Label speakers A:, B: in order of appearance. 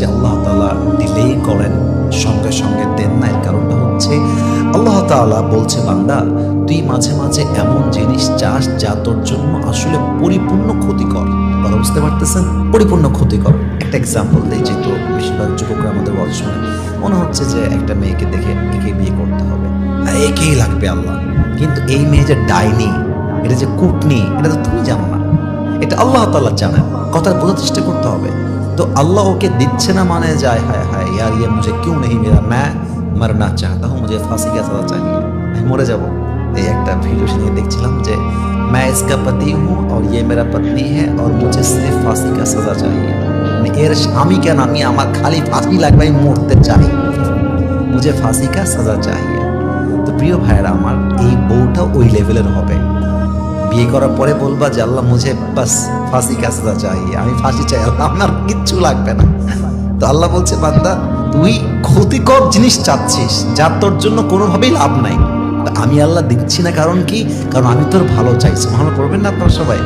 A: যে আল্লাহ তাআলা ডিলে করেন, সঙ্গে সঙ্গে দেন না, এর কারণটা হচ্ছে আল্লাহ তাআলা বলছে, বান্দা তুই মাঝে মাঝে এমন জিনিস চাস যা তোর জন্য আসলে পরিপূর্ণ ক্ষতিকর। কথা বুঝতে পারতেছেন? পরিপূর্ণ ক্ষতিকর। একটা এক্সাম্পল দিই, যেহেতু বেশিরভাগ যুবকরা আমাদের ওয়াজ শুনে, মনে হচ্ছে যে একটা মেয়েকে দেখে একে বিয়ে করতে হবে, একেই লাগবে আল্লাহ, কিন্তু এই মেয়ে যে ডাইনি, এটা যে কুটনি, এটা তো তুমি জানো না, এটা আল্লাহ তাআলা জানেন। কথা বোঝার চেষ্টা করতে হবে। তো আল্লাহ ওকে দিচ্ছে না মানে যায় হায় হায় ইয়ার ये मुझे क्यों नहीं मिला, मैं मरना चाहता हूँ, मुझे फांसी का सजा चाहिए, আমি মরে যাব। এই একটা ভিডিও শুনে দেখছিলাম যে मैं इसका पति हूँ और ये मेरा पत्नी है और मुझे सिर्फ फांसी का सजा चाहिए, মানে এর স্বামী কেন, আমি আমার খালি ফাঁসি লাগবে, আমি মরতে চাই, मुझे फांसी का सजा चाहिए। তো প্রিয় ভাইরা আমার, এই বউটা ওই লেভেলের হবে। বিয়ে করার পরে বলবা যে আল্লাহ মুঝে বাস ফাঁসি কা সাজা চাই, আমি ফাঁসি চাই আল্লাহ, আমার কিচ্ছু লাগবে না। তো আল্লাহ বলছে, বান্দা তুই ক্ষতিকর জিনিস চাচ্ছিস যার তোর জন্য কোনোভাবেই লাভ নাই, আমি আল্লাহ দিচ্ছি না। কারণ কি? কারণ আমি তোর ভালো চাইছি। ভালো পড়বেন না আপনারা সবাই?